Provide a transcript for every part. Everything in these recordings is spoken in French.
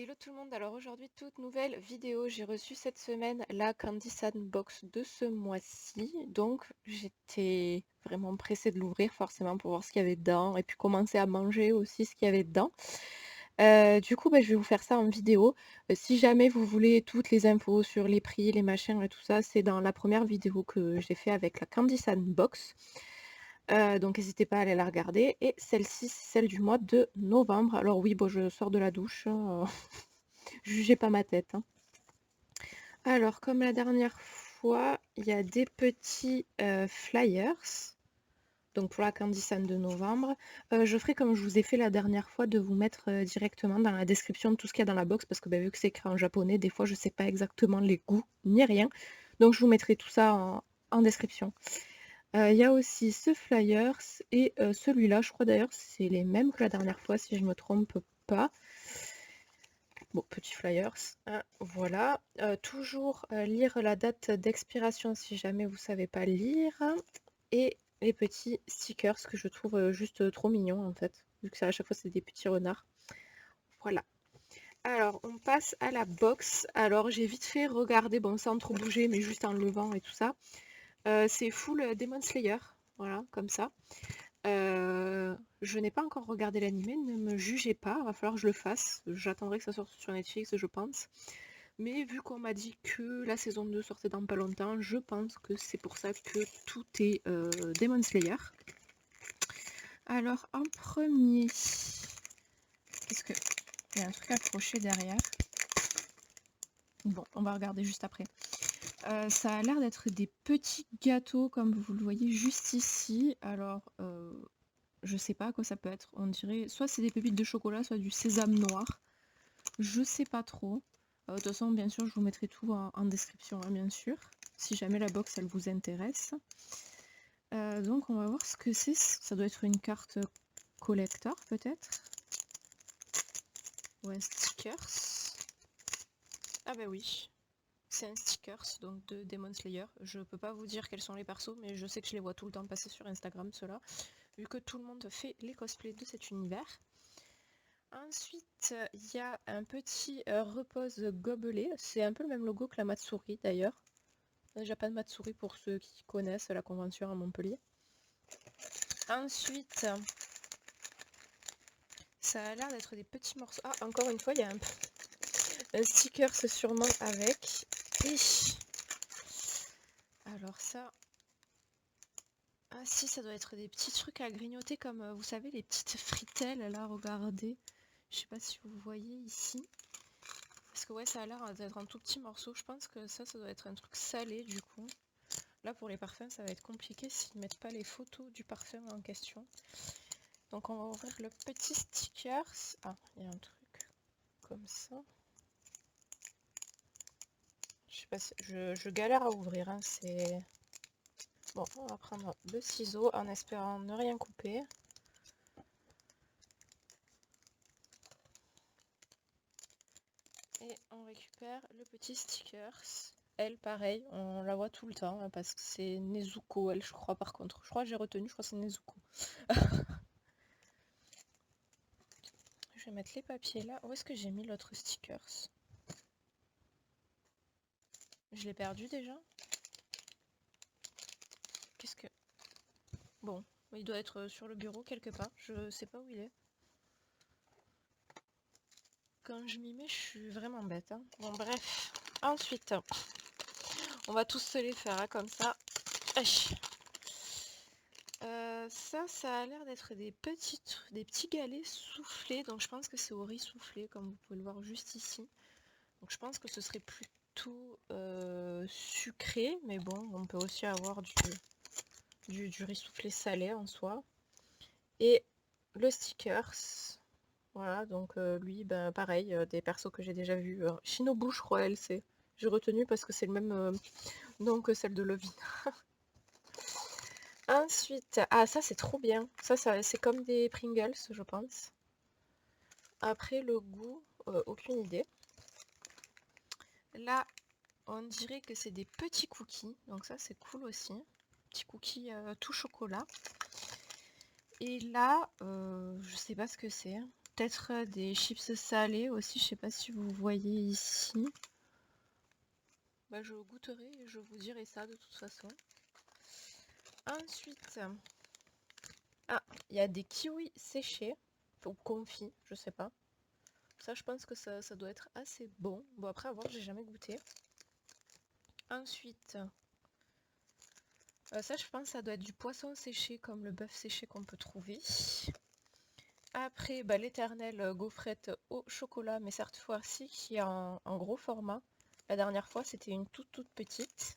Hello tout le monde, alors aujourd'hui toute nouvelle vidéo, j'ai reçu cette semaine la Candy Sandbox de ce mois-ci, donc j'étais vraiment pressée de l'ouvrir forcément pour voir ce qu'il y avait dedans et puis commencer à manger aussi ce qu'il y avait dedans. Du coup je vais vous faire ça en vidéo. Si jamais vous voulez toutes les infos sur les prix, les machins et tout ça, c'est dans la première vidéo que j'ai fait avec la Candy Sandbox. Donc n'hésitez pas à aller la regarder et celle-ci, c'est celle du mois de novembre. Alors oui, bon je sors de la douche, hein, jugez pas ma tête, hein. Alors, comme la dernière fois, il y a des petits flyers. Donc pour la Candy Sun de novembre. Je ferai comme je vous ai fait la dernière fois, de vous mettre directement dans la description de tout ce qu'il y a dans la box, parce que vu que c'est écrit en japonais, des fois je sais pas exactement les goûts ni rien. Donc je vous mettrai tout ça en description. Il y a aussi ce flyers et celui-là, je crois d'ailleurs c'est les mêmes que la dernière fois si je me trompe pas. Bon, petit flyers, hein, voilà. Toujours lire la date d'expiration si jamais vous savez pas lire. Et les petits stickers que je trouve juste trop mignons en fait. Vu que ça, à chaque fois c'est des petits renards. Voilà. Alors, on passe à la box. Alors, j'ai vite fait regarder, bon, sans trop bouger, mais juste en levant et tout ça. C'est full Demon Slayer. Voilà, comme ça. Je n'ai pas encore regardé l'animé, ne me jugez pas, va falloir que je le fasse. J'attendrai que ça sorte sur Netflix, je pense. Mais vu qu'on m'a dit que la saison 2 sortait dans pas longtemps, je pense que c'est pour ça que tout est Demon Slayer. Alors en premier, qu'est-ce que... Il y a un truc accroché derrière. Bon, on va regarder juste après. Ça a l'air d'être des petits gâteaux comme vous le voyez juste ici. Alors, je sais pas à quoi ça peut être. On dirait soit c'est des pépites de chocolat, soit du sésame noir. Je sais pas trop. De toute façon, bien sûr, je vous mettrai tout en description, hein, bien sûr. Si jamais la box, elle vous intéresse. Donc, on va voir ce que c'est. Ça doit être une carte collector, peut-être. Ou un stickers. Ah bah oui. C'est un stickers, donc de Demon Slayer. Je peux pas vous dire quels sont les persos, mais je sais que je les vois tout le temps passer sur Instagram, ceux-là. Vu que tout le monde fait les cosplays de cet univers. Ensuite, il y a un petit repose gobelet. C'est un peu le même logo que la Matsuri d'ailleurs. Japan Matsuri pour ceux qui connaissent la convention à Montpellier. Ensuite, ça a l'air d'être des petits morceaux. Ah, encore une fois, il y a un sticker sûrement avec. Et... alors ça... ah si, ça doit être des petits trucs à grignoter comme, vous savez, les petites fritelles, là, regardez. Je sais pas si vous voyez ici. Parce que ouais, ça a l'air d'être un tout petit morceau. Je pense que ça doit être un truc salé, du coup. Là, pour les parfums, ça va être compliqué s'ils mettent pas les photos du parfum en question. Donc, on va ouvrir le petit sticker. Ah, il y a un truc comme ça. Je sais pas si... je galère à ouvrir, hein, c'est... Bon, on va prendre le ciseau en espérant ne rien couper. Et on récupère le petit sticker. Elle, pareil, on la voit tout le temps, hein, parce que c'est Nezuko, elle, je crois, par contre. Je crois que j'ai retenu, je crois que c'est Nezuko. Je vais mettre les papiers là. Où est-ce que j'ai mis l'autre sticker? Je l'ai perdu déjà. Qu'est-ce que... bon, il doit être sur le bureau quelque part. Je sais pas où il est. Quand je m'y mets, je suis vraiment bête, hein. Bon, bref. Ensuite, on va tous se les faire, hein, comme ça. Ça a l'air d'être des petits galets soufflés. Donc je pense que c'est au riz soufflé, comme vous pouvez le voir juste ici. Donc je pense que ce serait plutôt sucré. Mais bon, on peut aussi avoir du riz soufflé salé en soi. Et le stickers. Voilà, donc lui, ben, pareil, des persos que j'ai déjà vus. Shinobu, je crois, elle, c'est... j'ai retenu parce que c'est le même nom que celle de Lovin. Ensuite, ah ça c'est trop bien. Ça c'est comme des Pringles, je pense. Après le goût, aucune idée. Là, on dirait que c'est des petits cookies, donc ça c'est cool aussi. Petits cookies tout chocolat. Et là, je sais pas ce que c'est. peut-être des chips salés aussi, je sais pas si vous voyez ici. Bah, je goûterai et je vous dirai ça de toute façon. Ensuite, il y a des kiwis séchés, ou confits, je sais pas. Ça, je pense que ça doit être assez bon. Bon, après, à voir, j'ai jamais goûté. Ensuite, ça, je pense que ça doit être du poisson séché, comme le bœuf séché qu'on peut trouver. Après, bah, l'éternelle gaufrette au chocolat, mais cette fois-ci qui est en gros format. La dernière fois, c'était une toute petite.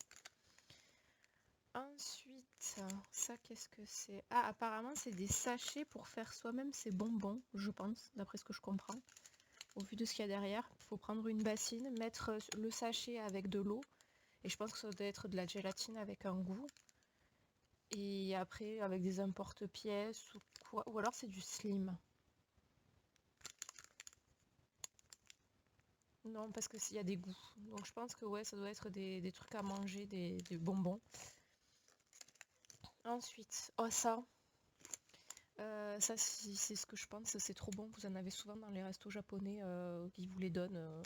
Ensuite, ça, qu'est-ce que c'est? Ah, apparemment, c'est des sachets pour faire soi-même ses bonbons, je pense, d'après ce que je comprends. Au vu de ce qu'il y a derrière, il faut prendre une bassine, mettre le sachet avec de l'eau, et je pense que ça doit être de la gélatine avec un goût. Et après, avec des emporte-pièces ou quoi, ou alors c'est du slim. Non, parce que s'il y a des goûts. Donc je pense que ouais, ça doit être des trucs à manger, des bonbons. Ensuite, oh ça, ça c'est ce que je pense, c'est trop bon. Vous en avez souvent dans les restos japonais qui vous les donnent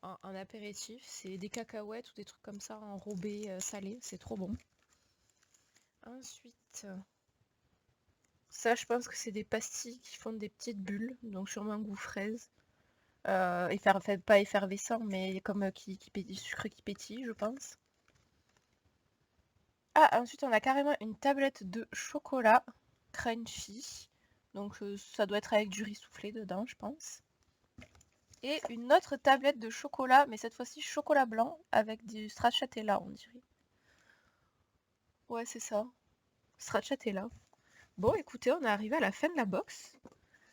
en apéritif. C'est des cacahuètes ou des trucs comme ça enrobés salés, c'est trop bon. Ensuite, ça je pense que c'est des pastilles qui font des petites bulles, donc sûrement un goût fraise. Pas effervescent, mais comme du sucre qui pétille, je pense. Ah, ensuite on a carrément une tablette de chocolat crunchy. Donc ça doit être avec du riz soufflé dedans, je pense. Et une autre tablette de chocolat, mais cette fois-ci chocolat blanc avec du stracciatella, on dirait. Ouais, c'est ça. Stracciatella. Bon, écoutez, on est arrivé à la fin de la box.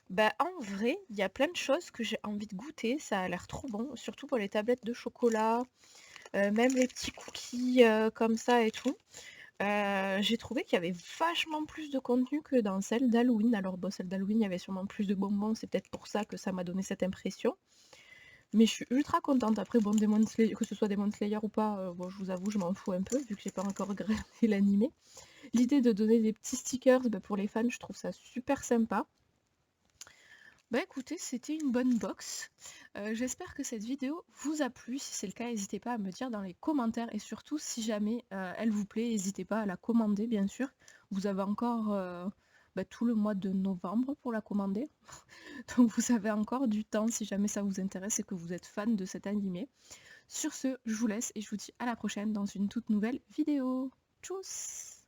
Bah, en vrai, il y a plein de choses que j'ai envie de goûter. Ça a l'air trop bon, surtout pour les tablettes de chocolat, même les petits cookies comme ça et tout. J'ai trouvé qu'il y avait vachement plus de contenu que dans celle d'Halloween. Alors bon, celle d'Halloween, il y avait sûrement plus de bonbons, c'est peut-être pour ça que ça m'a donné cette impression. Mais je suis ultra contente. Après, bon, Demon Slayer, que ce soit Demon Slayer ou pas, bon, je vous avoue, je m'en fous un peu, vu que j'ai pas encore regardé l'animé. L'idée de donner des petits stickers bah, pour les fans, je trouve ça super sympa. Bah écoutez, c'était une bonne box. J'espère que cette vidéo vous a plu. Si c'est le cas, n'hésitez pas à me dire dans les commentaires. Et surtout, si jamais elle vous plaît, n'hésitez pas à la commander, bien sûr. Vous avez encore tout le mois de novembre pour la commander. Donc vous avez encore du temps si jamais ça vous intéresse et que vous êtes fan de cet animé. Sur ce, je vous laisse et je vous dis à la prochaine dans une toute nouvelle vidéo. Tchuss!